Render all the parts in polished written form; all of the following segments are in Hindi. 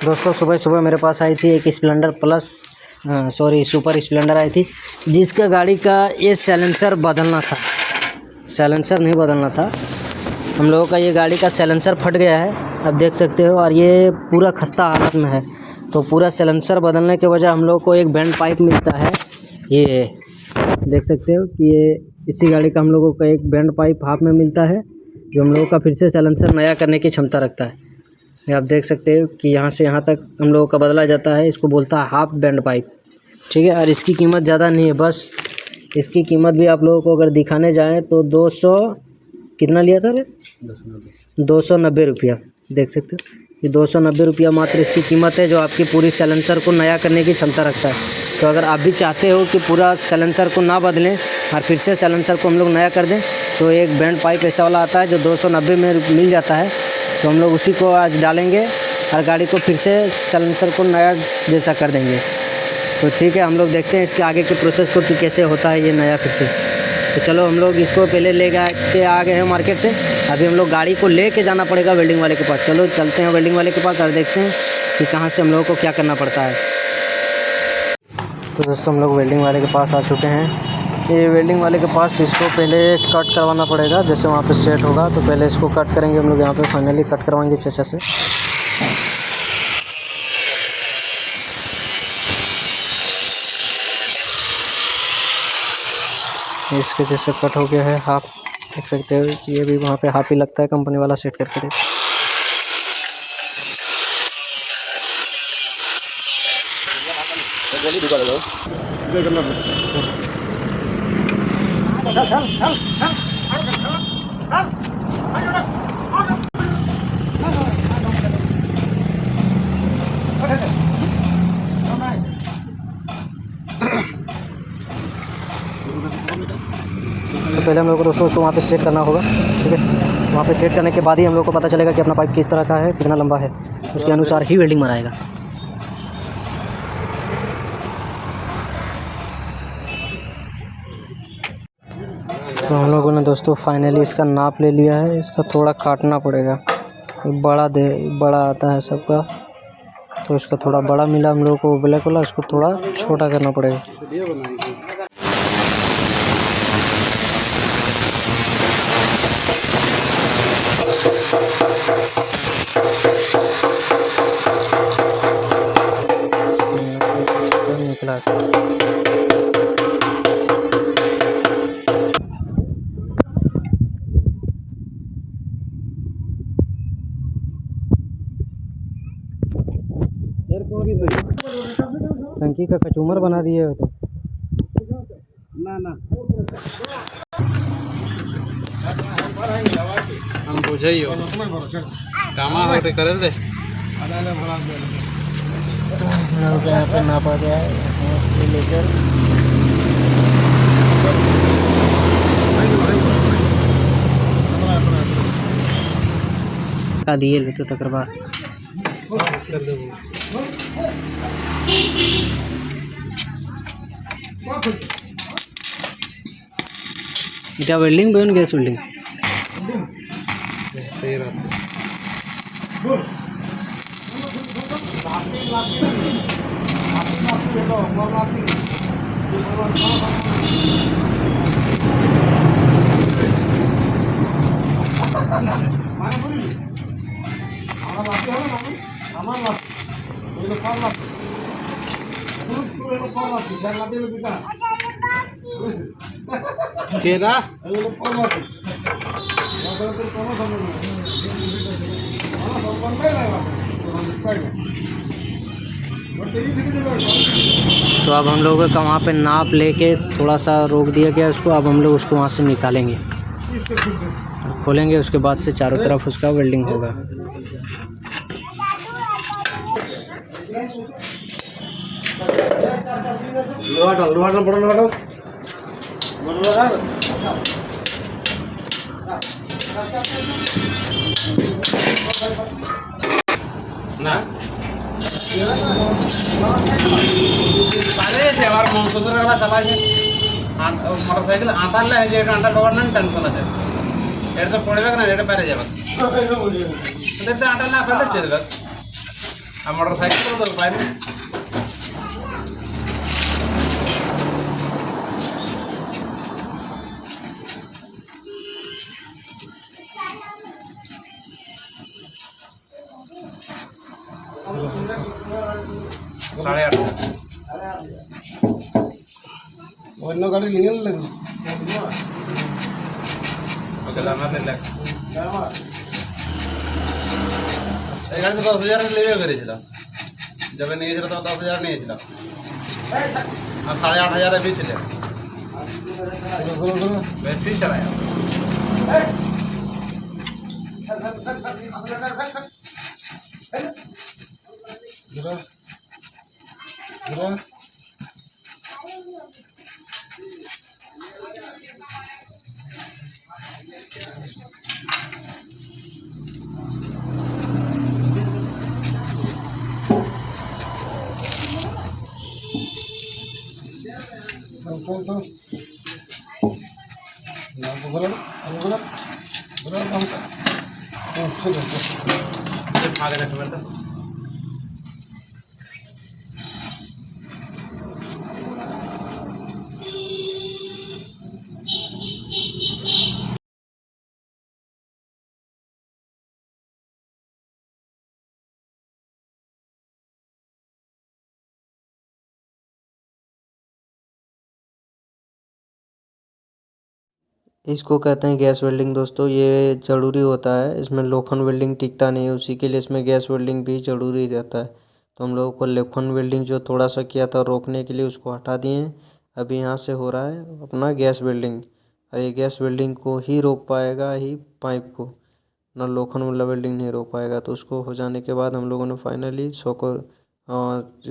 दोस्तों सुबह सुबह मेरे पास आई थी एक स्प्लेंडर प्लस सुपर स्प्लेंडर आई थी, जिसका गाड़ी का ये साइलेंसर बदलना था। साइलेंसर नहीं बदलना था हम लोगों का, ये गाड़ी का साइलेंसर फट गया है, आप देख सकते हो, और ये पूरा खस्ता हालत में है। तो पूरा साइलेंसर बदलने के वजह हम लोग को एक बैंड पाइप मिलता है। ये देख सकते हो कि ये इसी गाड़ी का हम लोगों को एक बैंड पाइप हाफ में मिलता है, जो हम लोगों का फिर से साइलेंसर नया करने की क्षमता रखता है। आप देख सकते हो कि यहाँ से यहाँ तक हम लोगों का बदला जाता है, इसको बोलता है हाफ बैंड पाइप, ठीक है। और इसकी कीमत ज़्यादा नहीं है, बस इसकी कीमत भी आप लोगों को अगर दिखाने जाएँ तो 200 कितना लिया था रे 290 रुपया। देख सकते हो ये 290 रुपया मात्र इसकी कीमत है, जो आपकी पूरी साइलेंसर को नया करने की क्षमता रखता है। तो अगर आप भी चाहते हो कि पूरा साइलेंसर को ना बदलें और फिर से साइलेंसर को हम लोग नया कर दें, तो एक बैंड पाइप ऐसा वाला आता है जो 290 में मिल जाता है। तो हम लोग उसी को आज डालेंगे और गाड़ी को फिर से साइलेंसर को नया जैसा कर देंगे। तो ठीक है, हम लोग देखते हैं इसके आगे के प्रोसेस को कि कैसे होता है ये नया फिर से। तो चलो हम लोग इसको पहले ले के आ गए हैं मार्केट से, अभी हम लोग गाड़ी को ले के जाना पड़ेगा वेल्डिंग वाले के पास। चलो चलते हैं वेल्डिंग वाले के पास और देखते हैं कि कहाँ से हम लोगों को क्या करना पड़ता है। तो दोस्तों हम लोग वेल्डिंग वाले के पास आ चुके हैं। ये वेल्डिंग वाले के पास इसको पहले कट करवाना पड़ेगा, जैसे वहाँ पे सेट होगा तो पहले इसको कट करेंगे हम लोग। यहाँ पे फाइनली कट करवाएंगे चचा से। इसके जैसे कट हो गया है हाफ, देख सकते हो कि ये भी वहाँ पे हाफ ही लगता है, कंपनी वाला सेट करके देख। तो पहले हम लोग को दोस्तों उसको वहाँ पे सेट करना होगा, ठीक है। वहाँ पे सेट करने के बाद ही हम लोग को पता चलेगा कि अपना पाइप किस तरह का है, कितना लंबा है, उसके अनुसार ही वेल्डिंग मराएगा। तो हम लोगों ने दोस्तों फाइनली इसका नाप ले लिया है। इसका थोड़ा काटना पड़ेगा, बड़ा आता है सबका, तो इसका थोड़ा बड़ा मिला हम लोगों को ब्लैक वाला, इसको थोड़ा छोटा करना पड़ेगा। निकला टंकी का कचूमर बना दिए हो तो ना हम बुझे ही हो कामा होते कर दे। तो हम लोग यहाँ पर नापा गया है, यहाँ से लेकर का दिए लेते तक बाद इटा वेल्डिंग बन गैस वेल्डिंग तो अब हम लोगों का वहाँ पे नाप लेके थोड़ा सा रोक दिया गया उसको। अब हम लोग उसको वहाँ से निकालेंगे, खोलेंगे, उसके बाद से चारों तरफ उसका वेल्डिंग होगा। ना मोटरसाइकिल आंटा आंटा डोर टेंशन अच्छे तो पड़े ना पारे जा आंटा ना अब मोटरसाइकिल तो पाए नहीं। साढ़े 8 वरना गाड़ी निकल लगी चला मार ले गाड़ी तो 10,000 ले करे जब नहीं तो 10,000 नहीं हाँ 8,500 अभी चले वैसे ही चलाया इसको कहते हैं गैस वेल्डिंग दोस्तों। ये ज़रूरी होता है, इसमें लोखंड वेल्डिंग टिकता नहीं है, उसी के लिए इसमें गैस वेल्डिंग भी ज़रूरी रहता है। तो हम लोगों को लोखंड वेल्डिंग जो थोड़ा सा किया था रोकने के लिए उसको हटा दिए। अभी यहाँ से हो रहा है अपना गैस वेल्डिंग, और ये गैस वेल्डिंग को ही रोक पाएगा ही पाइप को, ना लोखंड वाला वेल्डिंग नहीं रोक पाएगा। तो उसको हो जाने के बाद हम लोगों ने फाइनली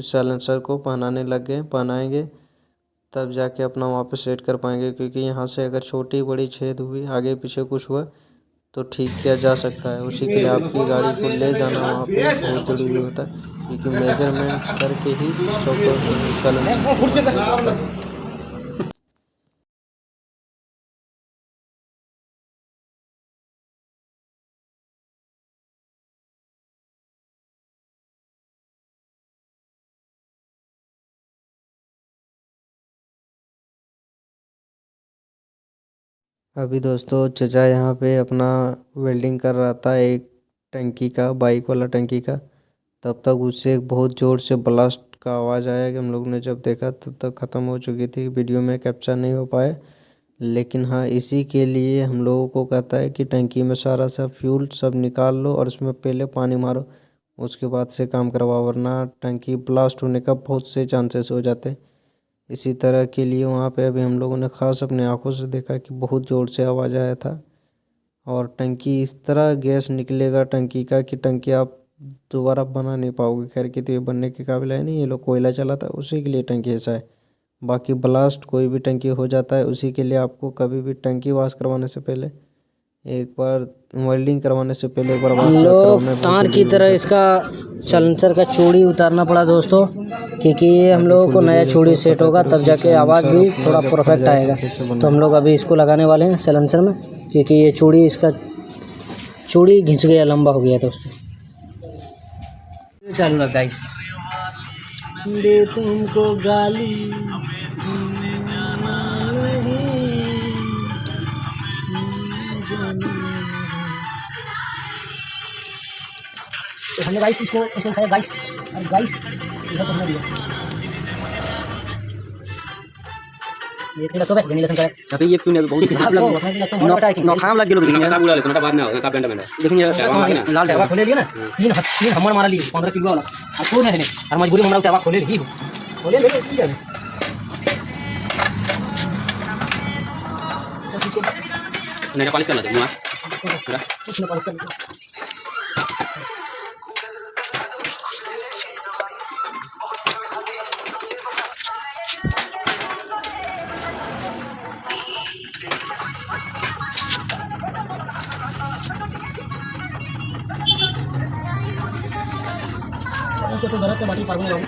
साइलेंसर को पहनाएंगे, तब जाके अपना वहाँ पे सेट कर पाएंगे। क्योंकि यहाँ से अगर छोटी बड़ी छेद हुई, आगे पीछे कुछ हुआ तो ठीक किया जा सकता है। उसी के लिए आपकी गाड़ी को ले जाना वहाँ पे बहुत ज़रूरी होता है, क्योंकि मेजरमेंट करके ही साइलेंसर। अभी दोस्तों चचा यहाँ पे अपना वेल्डिंग कर रहा था एक टंकी का, बाइक वाला टंकी का। तब तक उससे बहुत ज़ोर से ब्लास्ट का आवाज़ आया कि हम लोग ने जब देखा तब तक ख़त्म हो चुकी थी, वीडियो में कैप्चर नहीं हो पाए। लेकिन हाँ, इसी के लिए हम लोगों को कहता है कि टंकी में सारा सा फ्यूल सब निकाल लो और उसमें पहले पानी मारो, उसके बाद से काम करवाओ, वरना टंकी ब्लास्ट होने का बहुत से चांसेस हो जाते हैं। इसी तरह के लिए वहाँ पे अभी हम लोगों ने ख़ास अपने आंखों से देखा कि बहुत ज़ोर से आवाज़ आया था। और टंकी इस तरह गैस निकलेगा टंकी का कि टंकी आप दोबारा बना नहीं पाओगे। खैर कि तो ये बनने के काबिल है नहीं, ये लोग कोयला चलाता है उसी के लिए टंकी ऐसा है। बाकी ब्लास्ट कोई भी टंकी हो जाता है, उसी के लिए आपको कभी भी टंकी वॉश करवाने से पहले एक बार वेल्डिंग करवाने से पहले एक बार वॉश करवाना है। तार की तरह इसका साइलेंसर का चूड़ी उतारना पड़ा दोस्तों, क्योंकि ये हम लोगों को नया चूड़ी सेट होगा तब जाके आवाज़ भी थोड़ा परफेक्ट आएगा। तो हम लोग अभी इसको लगाने वाले हैं साइलेंसर में, क्योंकि ये चूड़ी इसका चूड़ी घिंच गया, लंबा हो गया दोस्तों। चालू लगा गाइस, दे तुमको गाली तो हमने गाइस इसको ऐसे उठाया गाइस, और गाइस इधर तो हमने दिया ये फिर तो भाई नीला संकर अभी ये क्यों नहीं बहुत खराब लग नो खाम लग गेलो बिना सब बुला ले तो बाद में होगा सब बेंड बेंड देखिए ये लाल टैवा खोले लिया ना, तीन हमर मारा लिए 15 किलो वाला और तो नहीं और मजबूरी में हमरा टैवा खोले ली खोले ले ठीक है। नहीं पॉलिश कर लो तुम कुछ ना पॉलिश कर लो। तो घर के बाकी पार्वने बाबू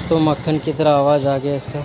दोस्तों मक्खन की तरह आवाज़ आ गया इसका।